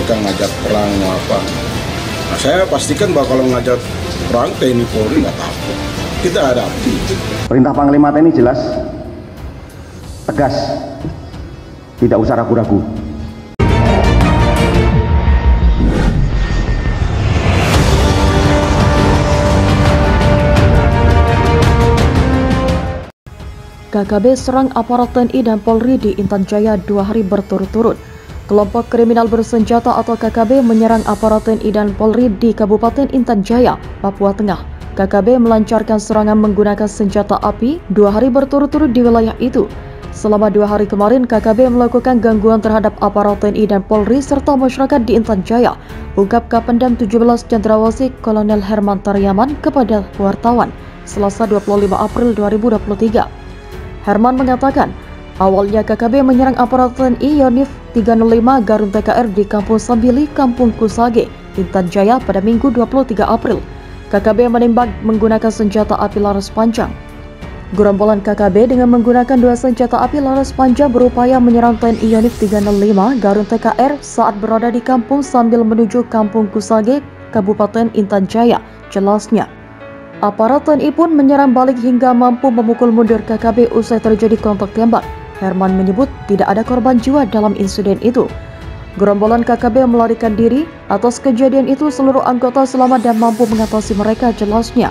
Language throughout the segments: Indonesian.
mereka ngajak perang mau apa. Nah, saya pastikan bahwa kalau ngajak perang TNI Polri nggak takut, kita hadapi. Perintah Panglima TNI jelas, tegas, tidak usah ragu-ragu. KKB serang aparat TNI dan Polri di Intan Jaya 2 hari berturut-turut. Kelompok kriminal bersenjata atau KKB menyerang aparat TNI dan Polri di Kabupaten Intan Jaya, Papua Tengah. KKB melancarkan serangan menggunakan senjata api 2 hari berturut-turut di wilayah itu. Selama 2 hari kemarin, KKB melakukan gangguan terhadap aparat TNI dan Polri serta masyarakat di Intan Jaya, ungkap Kapendam 17 Cendrawasih Kolonel Herman Taryaman kepada wartawan Selasa 25 April 2023. Herman mengatakan, awalnya KKB menyerang aparat TNI Yonif 305 Garun TKR di Kampung Sambili, Kampung Kusage, Intan Jaya pada Minggu 23 April. KKB menembak menggunakan senjata api laras panjang. Gerombolan KKB dengan menggunakan 2 senjata api laras panjang berupaya menyerang TNI Yonif 305 Garun TKR saat berada di kampung sambil menuju Kampung Kusage, Kabupaten Intan Jaya, jelasnya. Aparat TNI pun menyerang balik hingga mampu memukul mundur KKB usai terjadi kontak tembak. Herman menyebut tidak ada korban jiwa dalam insiden itu. Gerombolan KKB melarikan diri. Atas kejadian itu seluruh anggota selamat dan mampu mengatasi mereka, jelasnya.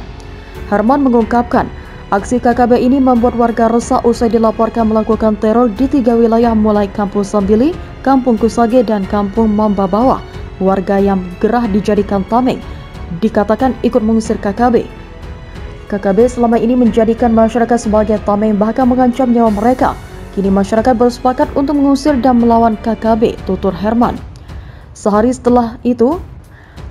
Herman mengungkapkan, aksi KKB ini membuat warga resah usai dilaporkan melakukan teror di 3 wilayah mulai Kampung Sambili, Kampung Kusage, dan Kampung Mamba Bawah. Warga yang gerah dijadikan tameng dikatakan ikut mengusir KKB. KKB selama ini menjadikan masyarakat sebagai tameng bahkan mengancam nyawa mereka. Kini masyarakat bersepakat untuk mengusir dan melawan KKB, tutur Herman. Sehari setelah itu,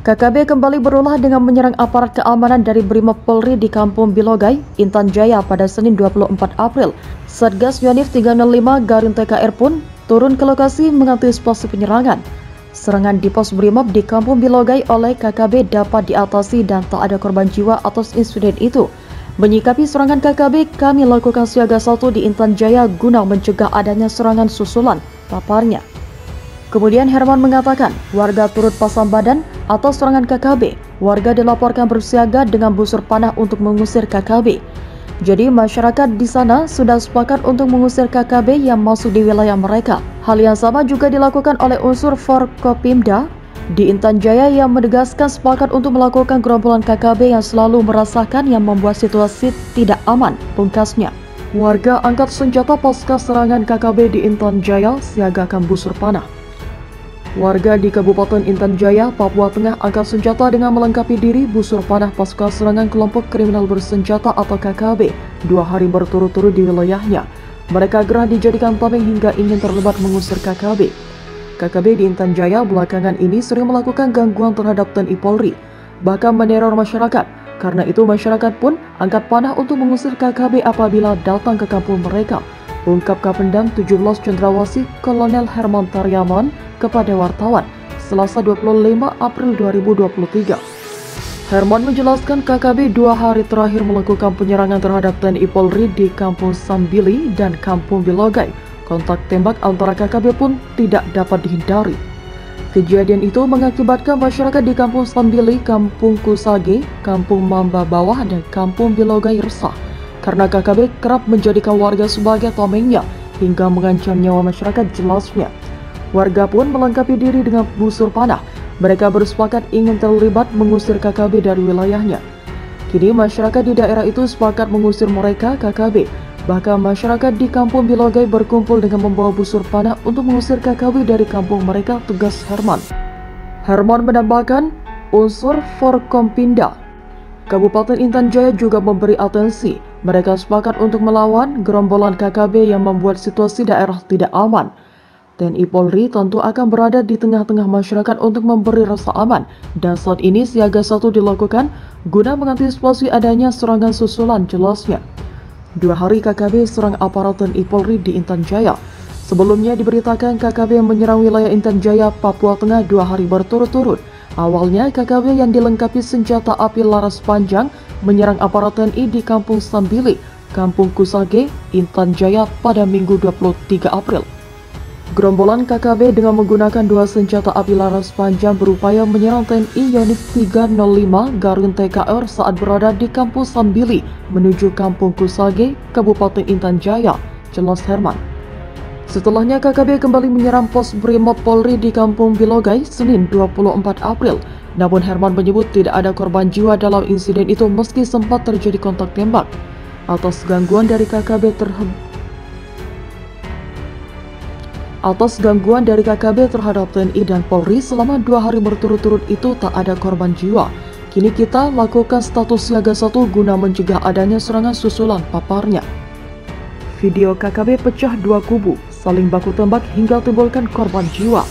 KKB kembali berulah dengan menyerang aparat keamanan dari Brimob Polri di Kampung Bilogai, Intan Jaya pada Senin 24 April. Satgas Yonif 305 Garun TKR pun turun ke lokasi mengantisipasi penyerangan. Serangan di pos Brimob di Kampung Bilogai oleh KKB dapat diatasi dan tak ada korban jiwa atas insiden itu. Menyikapi serangan KKB, kami lakukan siaga 1 di Intan Jaya guna mencegah adanya serangan susulan, paparnya. Kemudian Herman mengatakan, warga turut pasang badan atas serangan KKB. Warga dilaporkan bersiaga dengan busur panah untuk mengusir KKB. Jadi masyarakat di sana sudah sepakat untuk mengusir KKB yang masuk di wilayah mereka. Hal yang sama juga dilakukan oleh unsur Forkopimda di Intan Jaya yang menegaskan sepakat untuk melakukan gerombolan KKB yang selalu merasakan yang membuat situasi tidak aman, pungkasnya. Warga angkat senjata pasca serangan KKB di Intan Jaya siagakan busur panah. Warga di Kabupaten Intan Jaya, Papua Tengah angkat senjata dengan melengkapi diri busur panah pasca serangan kelompok kriminal bersenjata atau KKB 2 hari berturut-turut di wilayahnya. Mereka gerah dijadikan tameng hingga ingin terlibat mengusir KKB. KKB di Intan Jaya belakangan ini sering melakukan gangguan terhadap TNI Polri, bahkan meneror masyarakat. Karena itu masyarakat pun angkat panah untuk mengusir KKB apabila datang ke kampung mereka, ungkap Kapendam 17 Cendrawasih Kolonel Herman Taryaman kepada wartawan Selasa 25 April 2023. Herman menjelaskan KKB 2 hari terakhir melakukan penyerangan terhadap TNI Polri di Kampung Sambili dan Kampung Bilogai. Kontak tembak antara KKB pun tidak dapat dihindari. Kejadian itu mengakibatkan masyarakat di Kampung Sambili, Kampung Kusage, Kampung Mamba Bawah, dan Kampung Bilogai resah karena KKB kerap menjadikan warga sebagai tamengnya hingga mengancam nyawa masyarakat, jelasnya. Warga pun melengkapi diri dengan busur panah. Mereka bersepakat ingin terlibat mengusir KKB dari wilayahnya. Kini masyarakat di daerah itu sepakat mengusir mereka, KKB. Bahkan masyarakat di Kampung Bilogai berkumpul dengan membawa busur panah untuk mengusir KKB dari kampung mereka, tugas Herman. Herman menambahkan, unsur Forkompinda Kabupaten Intan Jaya juga memberi atensi. Mereka sepakat untuk melawan gerombolan KKB yang membuat situasi daerah tidak aman. TNI Polri tentu akan berada di tengah-tengah masyarakat untuk memberi rasa aman, dan saat ini siaga 1 dilakukan guna mengantisipasi adanya serangan susulan, jelasnya. 2 hari KKB serang aparat TNI Polri di Intan Jaya. Sebelumnya diberitakan KKB yang menyerang wilayah Intan Jaya, Papua Tengah 2 hari berturut-turut. Awalnya KKB yang dilengkapi senjata api laras panjang menyerang aparat TNI di Kampung Sambili, Kampung Kusage, Intan Jaya pada Minggu 23 April. Gerombolan KKB dengan menggunakan 2 senjata api laras panjang berupaya menyerang TNI Yonif 305 Garun TKR saat berada di kampus Sambili menuju Kampung Kusage, Kabupaten Intan Jaya, jelas Herman. Setelahnya KKB kembali menyerang pos Brimob Polri di Kampung Bilogai Senin 24 April. Namun Herman menyebut tidak ada korban jiwa dalam insiden itu meski sempat terjadi kontak tembak. Atas gangguan dari KKB terhadap TNI dan Polri selama 2 hari berturut-turut itu tak ada korban jiwa. Kini kita lakukan status siaga 1 guna mencegah adanya serangan susulan, paparnya. Video KKB pecah 2 kubu, saling baku tembak hingga timbulkan korban jiwa.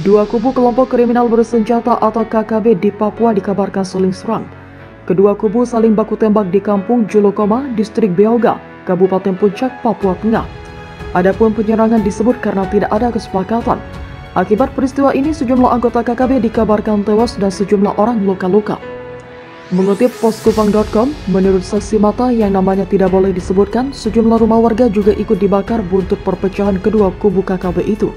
2 kubu kelompok kriminal bersenjata atau KKB di Papua dikabarkan saling serang. Kedua kubu saling baku tembak di Kampung Julokoma, Distrik Beoga, Kabupaten Puncak, Papua Tengah. Adapun penyerangan disebut karena tidak ada kesepakatan. Akibat peristiwa ini sejumlah anggota KKB dikabarkan tewas dan sejumlah orang luka-luka. Mengutip poskupang.com, menurut saksi mata yang namanya tidak boleh disebutkan, sejumlah rumah warga juga ikut dibakar buntut perpecahan kedua kubu KKB itu.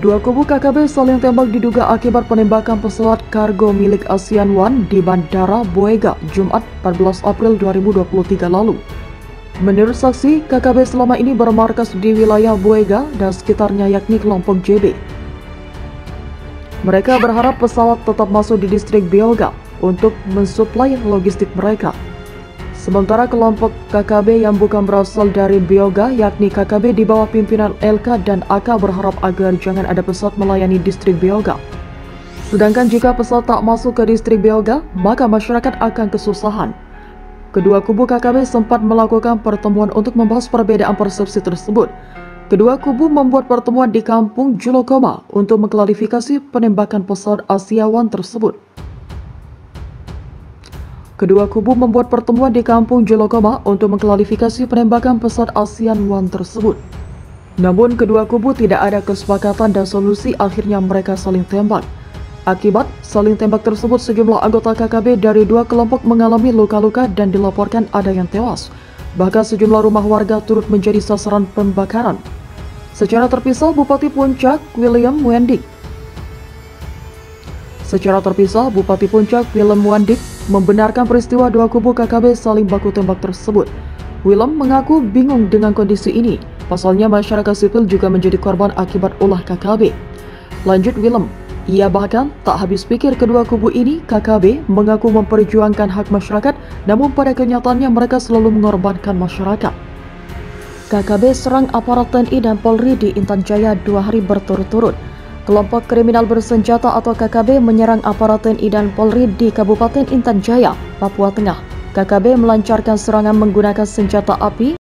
2 kubu KKB saling tembak diduga akibat penembakan pesawat kargo milik ASEAN One di Bandara Buega, Jumat 14 April 2023 lalu. Menurut saksi, KKB selama ini bermarkas di wilayah Buega dan sekitarnya yakni kelompok JB. Mereka berharap pesawat tetap masuk di distrik Beoga untuk mensuplai logistik mereka. Sementara kelompok KKB yang bukan berasal dari Beoga yakni KKB di bawah pimpinan LK dan AK berharap agar jangan ada pesawat melayani distrik Beoga. Sedangkan jika pesawat tak masuk ke distrik Beoga, maka masyarakat akan kesusahan. Kedua kubu KKB sempat melakukan pertemuan untuk membahas perbedaan persepsi tersebut. Kedua kubu membuat pertemuan di Kampung Julokoma untuk mengklarifikasi penembakan pesawat Asia One tersebut. Namun kedua kubu tidak ada kesepakatan dan solusi, akhirnya mereka saling tembak. Akibat saling tembak tersebut, sejumlah anggota KKB dari 2 kelompok mengalami luka-luka dan dilaporkan ada yang tewas. Bahkan sejumlah rumah warga turut menjadi sasaran pembakaran. Secara terpisah, Bupati Puncak William Muendik membenarkan peristiwa 2 kubu KKB saling baku tembak tersebut. Willem mengaku bingung dengan kondisi ini. Pasalnya masyarakat sipil juga menjadi korban akibat ulah KKB. Lanjut Willem, ia bahkan tak habis pikir kedua kubu ini, KKB, mengaku memperjuangkan hak masyarakat, namun pada kenyataannya mereka selalu mengorbankan masyarakat. KKB serang aparat TNI dan Polri di Intan Jaya 2 hari berturut-turut. Kelompok kriminal bersenjata atau KKB menyerang aparat TNI dan Polri di Kabupaten Intan Jaya, Papua Tengah. KKB melancarkan serangan menggunakan senjata api